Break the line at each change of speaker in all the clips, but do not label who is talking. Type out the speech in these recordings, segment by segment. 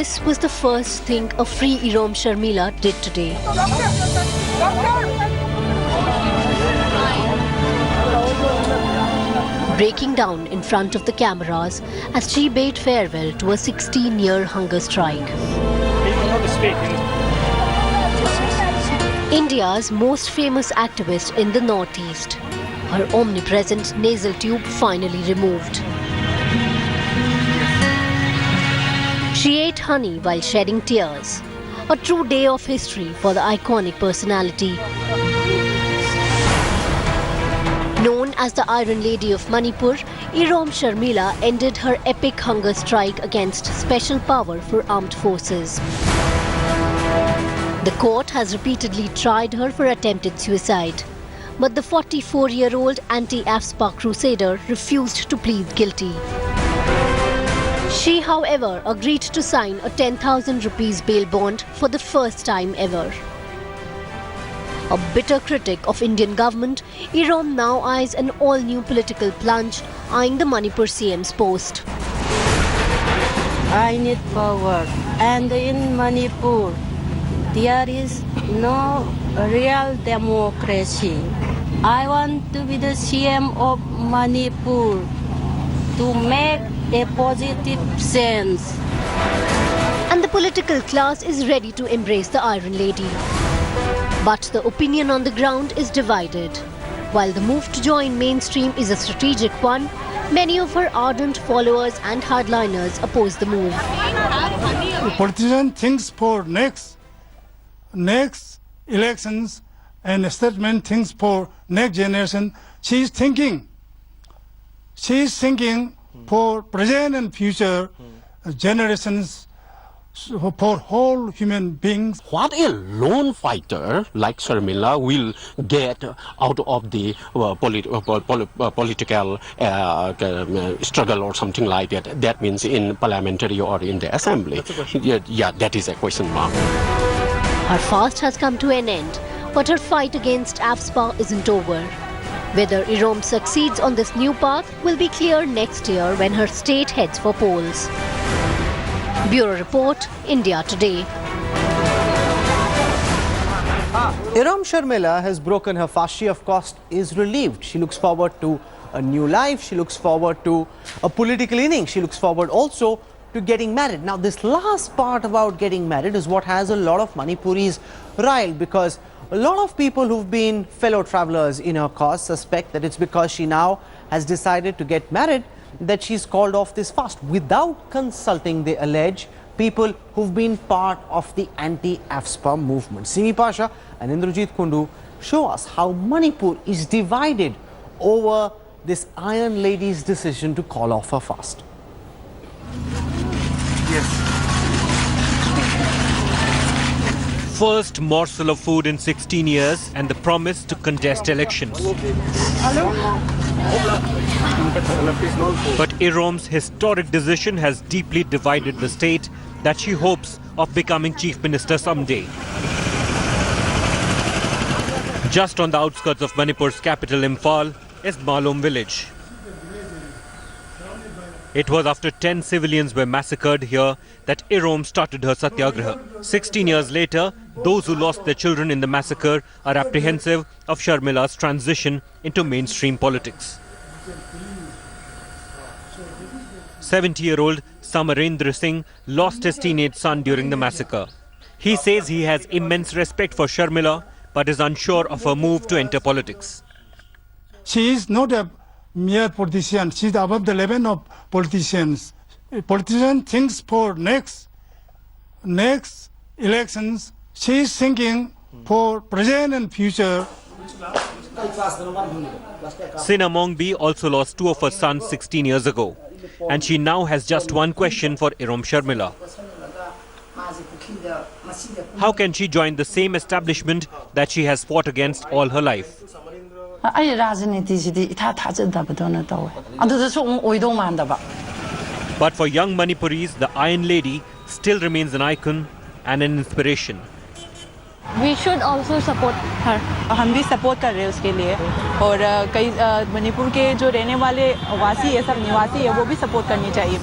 This was the first thing a free Irom Sharmila did today. Breaking down in front of the cameras as she bade farewell to a 16-year hunger strike. India's most famous activist in the northeast. Her omnipresent nasal tube finally removed. She ate honey while shedding tears. A true day of history for the iconic personality. Known as the Iron Lady of Manipur, Irom Sharmila ended her epic hunger strike against Special Power for Armed Forces. The court has repeatedly tried her for attempted suicide. But the 44-year-old anti-AFSPA crusader refused to plead guilty. She, however, agreed to sign a 10,000 rupees bail bond for the first time ever. A bitter critic of Indian government, Irom now eyes an all-new political plunge, eyeing the Manipur CM's post.
I need power, and in Manipur, there is no real democracy. I want to be the CM of Manipur to make a positive sense.
And the political class is ready to embrace the Iron Lady. But the opinion on the ground is divided. While the move to join mainstream is a strategic one, many of her ardent followers and hardliners oppose the move.
The politician thinks for next elections, and statement thinks for next generation. She is thinking for present and future generations, for whole human beings.
What a lone fighter like Sharmila will get out of the political struggle or something like that. That means in parliamentary or in the assembly. Yeah, that is a question mark.
Her fast has come to an end, but her fight against AFSPA isn't over. Whether Irom succeeds on this new path will be clear next year when her state heads for polls. Bureau Report, India Today.
Irom Sharmila has broken her fast. She, of course, is relieved. She looks forward to a new life. She looks forward to a political innings. She looks forward also to getting married. Now, this last part about getting married is what has a lot of Manipuris riled, because a lot of people who've been fellow travelers in her cause suspect that it's because she now has decided to get married that she's called off this fast without consulting, they allege, people who've been part of the anti-AFSPA movement. Simi Pasha and Indrajit Kundu show us how Manipur is divided over this Iron Lady's decision to call off her fast.
First morsel of food in 16 years and the promise to contest elections. But Irom's historic decision has deeply divided the state that she hopes of becoming Chief Minister someday. Just on the outskirts of Manipur's capital Imphal is Malom village. It was after 10 civilians were massacred here that Irom started her satyagraha. 16 years later, those who lost their children in the massacre are apprehensive of Sharmila's transition into mainstream politics. 70-year-old Samarendra Singh lost his teenage son during the massacre. He says he has immense respect for Sharmila but is unsure of her move to enter politics.
She is not a mere politician. She is above the level of politicians. A politician thinks for next elections. She is thinking for present and future.
Sina Mongbi also lost two of her sons 16 years ago. And she now has just one question for Irom Sharmila. How can she join the same establishment that she has fought against all her life? But for young Manipuris, the Iron Lady still remains an icon and an inspiration.
We should also support her.
हम भी support कर रहे हैं उसके लिए और कई मणिपुर के जो रहने वाले वासी है सब निवासी है वो भी सपोर्ट करनी चाहिए.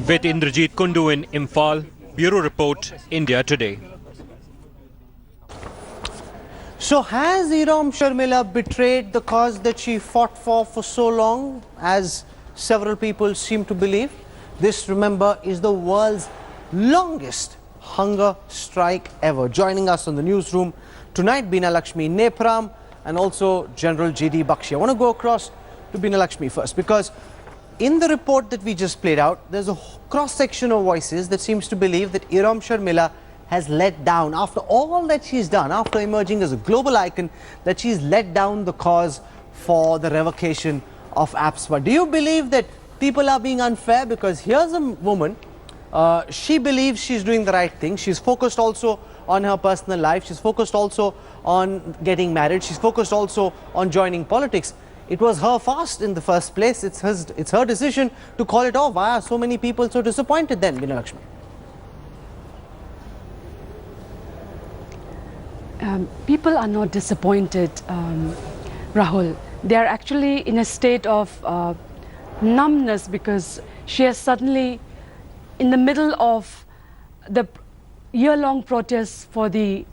With Indrajit Kundu in Imphal, Bureau Report, India Today.
So has Irom Sharmila betrayed the cause that she fought for so long, as several people seem to believe? This, remember, is the world's longest hunger strike ever. Joining us on the newsroom tonight, Beena Lakshmi Nepram and also General G.D. Bakshi. I want to go across to Beena Lakshmi first, because in the report that we just played out, there's a cross-section of voices that seems to believe that Irom Sharmila has let down, after all that she's done, after emerging as a global icon, that she's let down the cause for the revocation of AFSPA. Do you believe that people are being unfair? Because here's a woman, she believes she's doing the right thing. She's focused also on her personal life. She's focused also on getting married. She's focused also on joining politics. It was her fast in the first place. It's her decision to call it off. Why are so many people so disappointed then, Beena Lakshmi?
People are not disappointed, Rahul. They are actually in a state of numbness, because she has suddenly, in the middle of the year-long protests for the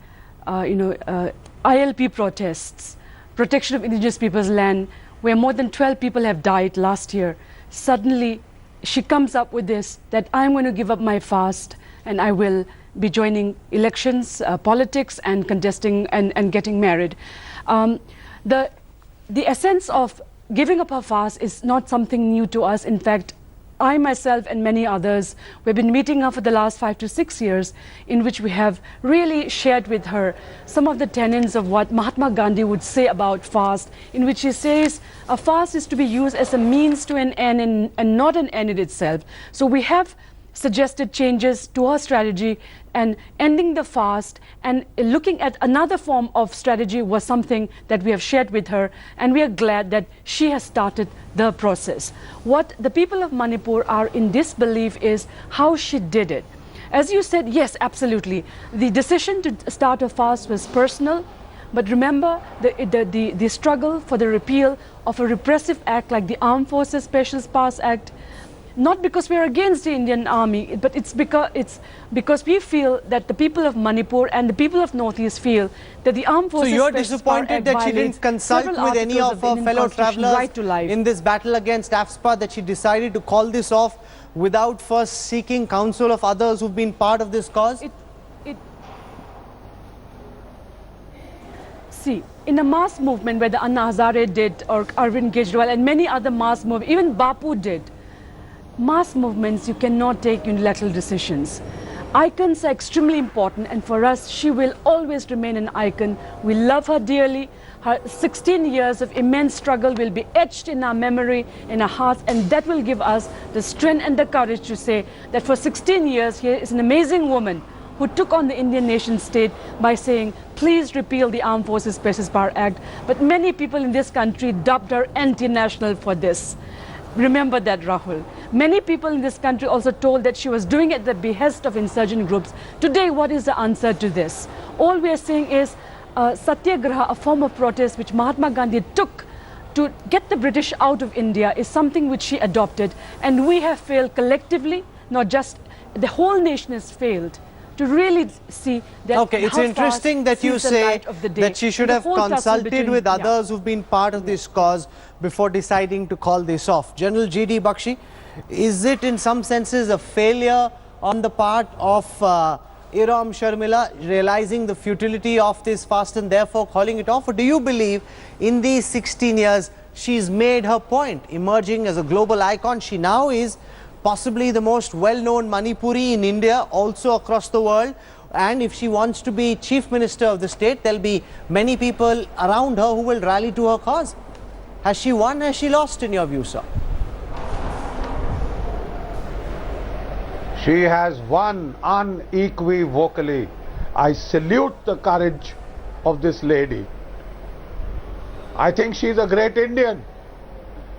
ILP protests, protection of indigenous people's land, where more than 12 people have died last year, suddenly she comes up with this, that I'm going to give up my fast and I will be joining elections, politics, and contesting and getting married. The essence of giving up her fast is not something new to us. In fact, I myself and many others, we've been meeting her for the last 5 to 6 years, in which we have really shared with her some of the tenets of what Mahatma Gandhi would say about fast, in which he says a fast is to be used as a means to an end and not an end in itself. So we have suggested changes to her strategy, and ending the fast and looking at another form of strategy was something that we have shared with her, and we are glad that she has started the process. What the people of Manipur are in disbelief is how she did it. As you said, yes, absolutely. The decision to start a fast was personal, but remember the struggle for the repeal of a repressive act like the Armed Forces Special Powers Act. Not because we are against the Indian Army, but it's because we feel that the people of Manipur and the people of Northeast feel that the Armed Forces.
So you're disappointed that she didn't consult with any of her fellow travellers in this battle against AFSPA, that she decided to call this off without first seeking counsel of others who've been part of this cause?
See, in a mass movement, whether Anna Hazare did or Arvind Kejriwal and many other mass movements, even Bapu did, mass movements, you cannot take unilateral decisions. Icons are extremely important, and for us, she will always remain an icon. We love her dearly. Her 16 years of immense struggle will be etched in our memory, in our hearts, and that will give us the strength and the courage to say that for 16 years, here is an amazing woman who took on the Indian nation state by saying, please repeal the Armed Forces Special Powers Act. But many people in this country dubbed her anti-national for this. Remember that, Rahul. Many people in this country also told that she was doing it at the behest of insurgent groups. Today, what is the answer to this? All we are saying is Satyagraha, a form of protest which Mahatma Gandhi took to get the British out of India, is something which she adopted. And we have failed collectively, not just the whole nation has failed to really see that.
Okay, it's interesting that you say that she should have consulted with others who've been part of this cause before deciding to call this off. General G.D. Bakshi, is it in some senses a failure on the part of Irom Sharmila realizing the futility of this fast and therefore calling it off? Or do you believe in these 16 years she's made her point, emerging as a global icon? She now is possibly the most well-known Manipuri in India, also across the world. And if she wants to be Chief Minister of the state, there'll be many people around her who will rally to her cause. Has she won? Has she lost, in your view, sir?
She has won unequivocally. I salute the courage of this lady. I think she is a great Indian.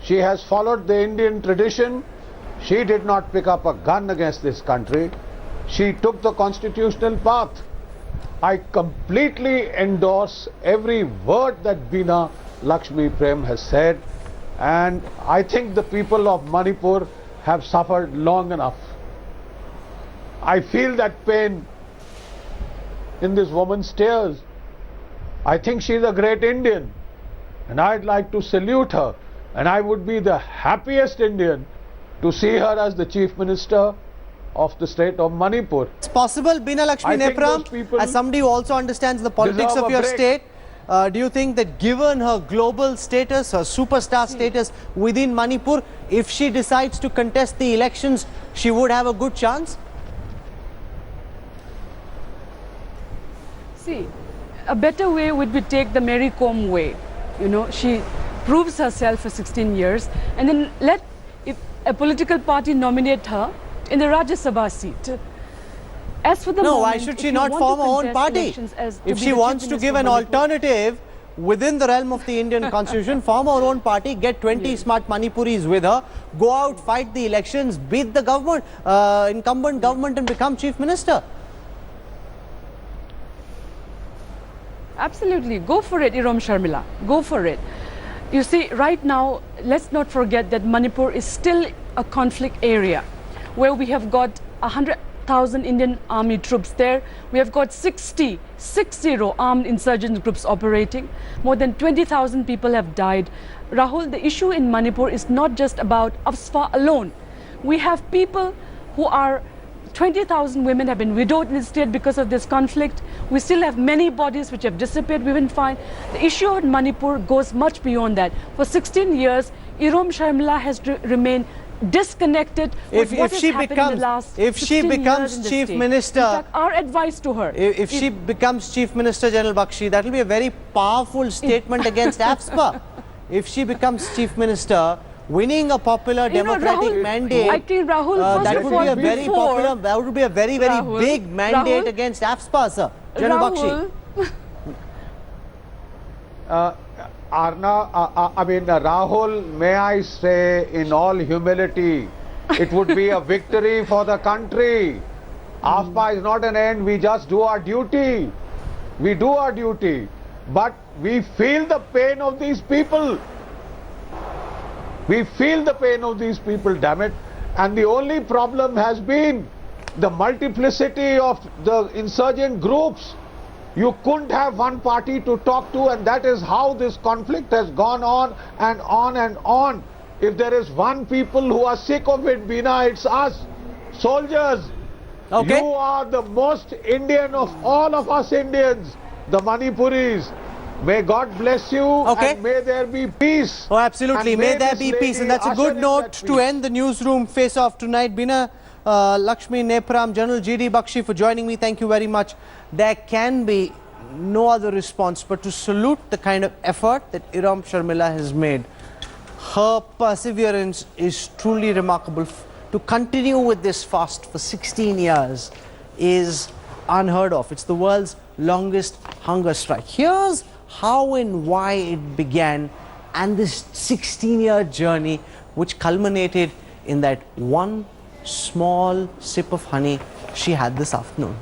She has followed the Indian tradition. She did not pick up a gun against this country. She took the constitutional path. I completely endorse every word that Bina Lakshmi Prem has said, and I think the people of Manipur have suffered long enough. I feel that pain in this woman's tears. I think she's a great Indian, and I'd like to salute her, and I would be the happiest Indian to see her as the Chief Minister of the state of Manipur.
It's possible, Bina Lakshmi
I think those
Nepram,
people
as somebody who also understands the politics
deserve
of
a
your
break.
state, do you think that given her global status, her superstar status within Manipur, if she decides to contest the elections, she would have a good chance?
See, a better way would be take the Mary Kom way. You know, she proves herself for 16 years and then let a political party nominate her in the Rajya Sabha seat. As for the
No,
moment,
why should
if
she
you
not
want
form
to
her own
contest
party?
elections as to
If
be
she
the Chief
wants to
Minister
give
of
an
Manipur,
alternative within the realm of the Indian constitution, form her own party, get 20 smart Manipuris with her, go out, fight the elections, beat the government, incumbent government and become Chief Minister.
Absolutely. Go for it, Irom Sharmila. Go for it. You see, right now, let's not forget that Manipur is still a conflict area where we have got 100,000 Indian army troops there. We have got 60 armed insurgent groups operating. More than 20,000 people have died. Rahul, the issue in Manipur is not just about AFSPA alone. We have people who are 20,000 women have been widowed in the state because of this conflict. We still have many bodies which have disappeared. We didn't find. The issue in Manipur goes much beyond that. For 16 years, Irom Sharmila has remained disconnected with what has happened in the last 16 years in the
Chief
state.
Minister,
In fact, our advice to her,
if she becomes Chief Minister, General Bakshi, that will be a very powerful statement against AFSPA. If she becomes Chief Minister, winning a popular democratic
Rahul,
mandate,
I think Rahul,
that
first
would
of
be a
all,
very
before-
popular, that would be a very
Rahul,
big mandate
Rahul,
against AFSPA, sir. General Bakshi.
Rahul,
Rahul, may I say in all humility, it would be a victory for the country. AFSPA is not an end, we just do our duty. We do our duty. But we feel the pain of these people. We feel the pain of these people, damn it. And the only problem has been the multiplicity of the insurgent groups. You couldn't have one party to talk to, and that is how this conflict has gone on and on and on. If there is one people who are sick of it, Bina, it's us, soldiers.
Okay.
You are the most Indian of all of us Indians, the Manipuris. May God bless you,
Okay.
and may there be peace.
Oh, absolutely.
And
May there
this
be peace. And
lady
that's a
usher
good
in
note
that
to
peace.
end the newsroom face-off tonight. Bina Lakshmi Nepram, General G.D. Bakshi for joining me. Thank you very much. There can be no other response but to salute the kind of effort that Irom Sharmila has made. Her perseverance is truly remarkable. To continue with this fast for 16 years is unheard of. It's the world's longest hunger strike. Here's how and why it began, and this 16-year journey which culminated in that one small sip of honey she had this afternoon.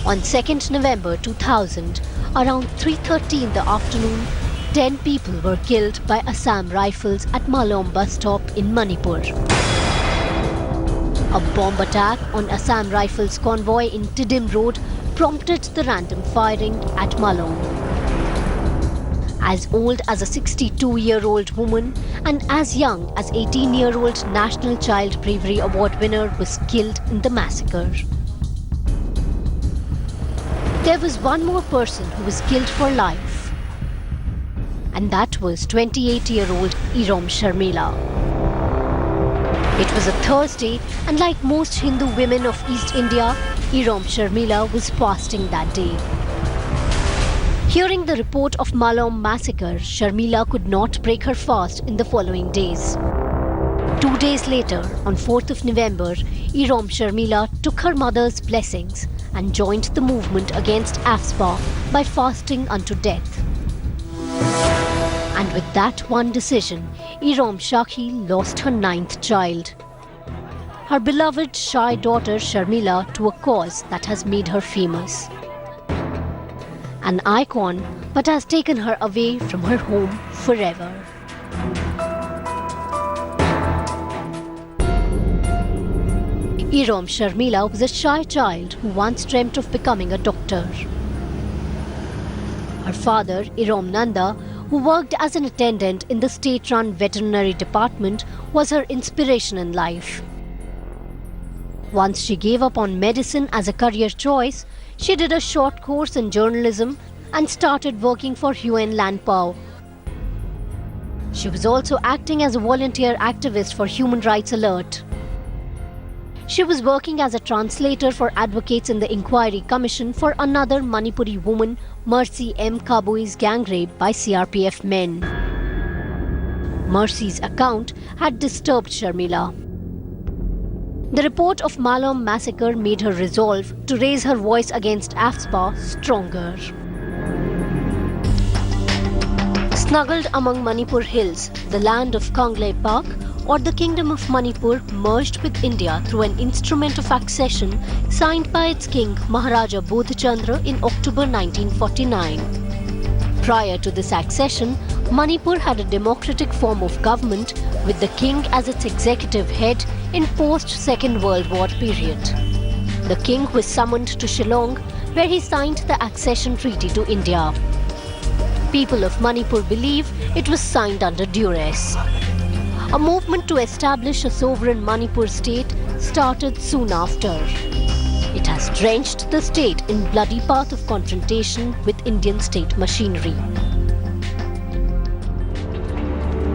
On 2nd November 2000, around 3:30 in the afternoon, 10 people were killed by Assam Rifles at Malom bus stop in Manipur. A bomb attack on Assam Rifles convoy in Tidim Road prompted the random firing at Malom. As old as a 62-year-old woman and as young as 18-year-old National Child Bravery Award winner was killed in the massacre. There was one more person who was killed for life, and that was 28-year-old Irom Sharmila. It was a Thursday, and like most Hindu women of East India, Irom Sharmila was fasting that day. Hearing the report of Malom massacre, Sharmila could not break her fast in the following days. 2 days later, on 4th of November, Irom Sharmila took her mother's blessings and joined the movement against AFSPA by fasting unto death. And with that one decision, Irom Shakhi lost her 9th child. her beloved shy daughter Sharmila to a cause that has made her famous. An icon, but has taken her away from her home forever. Irom Sharmila was a shy child who once dreamt of becoming a doctor. Her father, Irom Nanda, who worked as an attendant in the state-run veterinary department, was her inspiration in life. Once she gave up on medicine as a career choice, she did a short course in journalism and started working for UN Landpao. She was also acting as a volunteer activist for Human Rights Alert. She was working as a translator for advocates in the Inquiry Commission for another Manipuri woman, Mercy M. Kabui's gang rape by CRPF men. Mercy's account had disturbed Sharmila. The report of Malom massacre made her resolve to raise her voice against AFSPA stronger. Snuggled among Manipur hills, the land of Kanglei Park, or the Kingdom of Manipur merged with India through an instrument of accession signed by its king Maharaja Bodhchandra in October 1949. Prior to this accession, Manipur had a democratic form of government with the king as its executive head in post-Second World War period. The king was summoned to Shillong, where he signed the accession treaty to India. People of Manipur believe it was signed under duress. A movement to establish a sovereign Manipur state started soon after. It has drenched the state in bloody path of confrontation with Indian state machinery.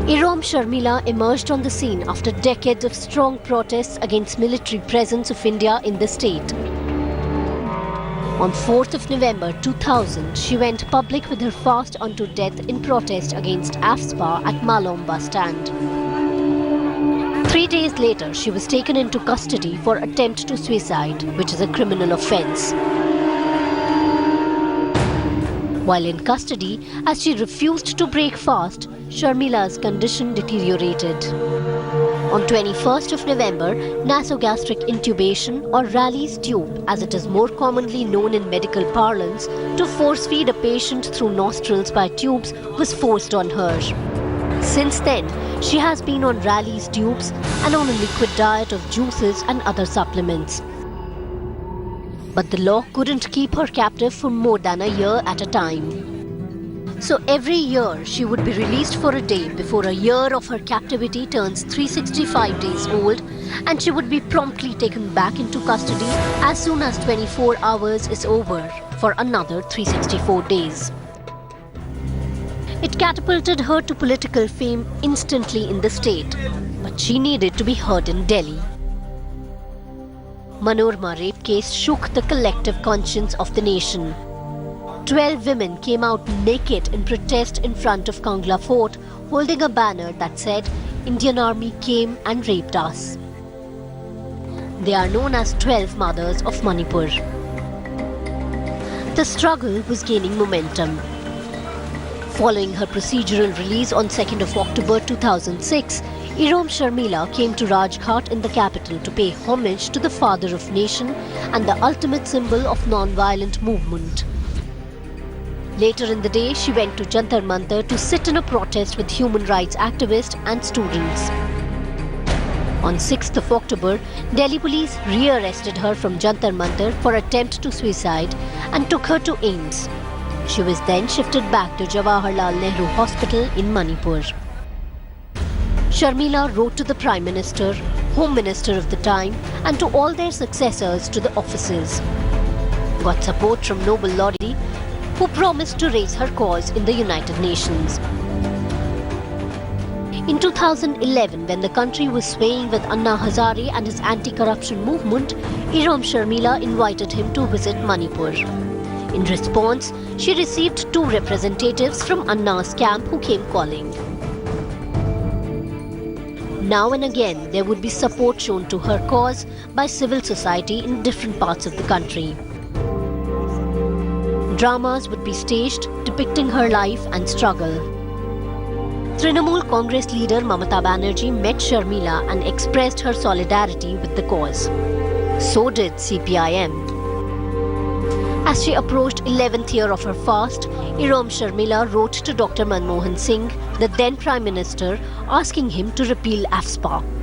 Irom Sharmila emerged on the scene after decades of strong protests against military presence of India in the state. On 4th of November 2000, she went public with her fast unto death in protest against AFSPA at Malom bus stand. 3 days later, she was taken into custody for attempt to suicide, which is a criminal offence. While in custody, as she refused to break fast, Sharmila's condition deteriorated. On 21st of November, nasogastric intubation or Rayleigh's tube, as it is more commonly known in medical parlance, to force-feed a patient through nostrils by tubes, was forced on her. Since then, she has been on Rayleigh's tubes and on a liquid diet of juices and other supplements. But the law couldn't keep her captive for more than a year at a time. So every year she would be released for a day before a year of her captivity turns 365 days old, and she would be promptly taken back into custody as soon as 24 hours is over for another 364 days. It catapulted her to political fame instantly in the state, but she needed to be heard in Delhi. Manorama rape case shook the collective conscience of the nation. 12 women came out naked in protest in front of Kangla Fort, holding a banner that said, "Indian Army came and raped us." They are known as 12 Mothers of Manipur. The struggle was gaining momentum. Following her procedural release on 2nd of October 2006, Irom Sharmila came to Rajghat in the capital to pay homage to the father of nation and the ultimate symbol of non-violent movement. Later in the day, she went to Jantar Mantar to sit in a protest with human rights activists and students. On 6th of October, Delhi police rearrested her from Jantar Mantar for attempt to suicide and took her to AIIMS. She was then shifted back to Jawaharlal Nehru Hospital in Manipur. Sharmila wrote to the Prime Minister, Home Minister of the time, and to all their successors to the offices. Got support from Nobel laureate, who promised to raise her cause in the United Nations. In 2011, when the country was swaying with Anna Hazare and his anti-corruption movement, Irom Sharmila invited him to visit Manipur. In response, she received 2 representatives from Anna's camp who came calling. Now and again, there would be support shown to her cause by civil society in different parts of the country. Dramas would be staged depicting her life and struggle. Trinamool Congress leader Mamata Banerjee met Sharmila and expressed her solidarity with the cause. So did CPIM. As she approached 11th year of her fast, Irom Sharmila wrote to Dr. Manmohan Singh, the then Prime Minister, asking him to repeal AFSPA.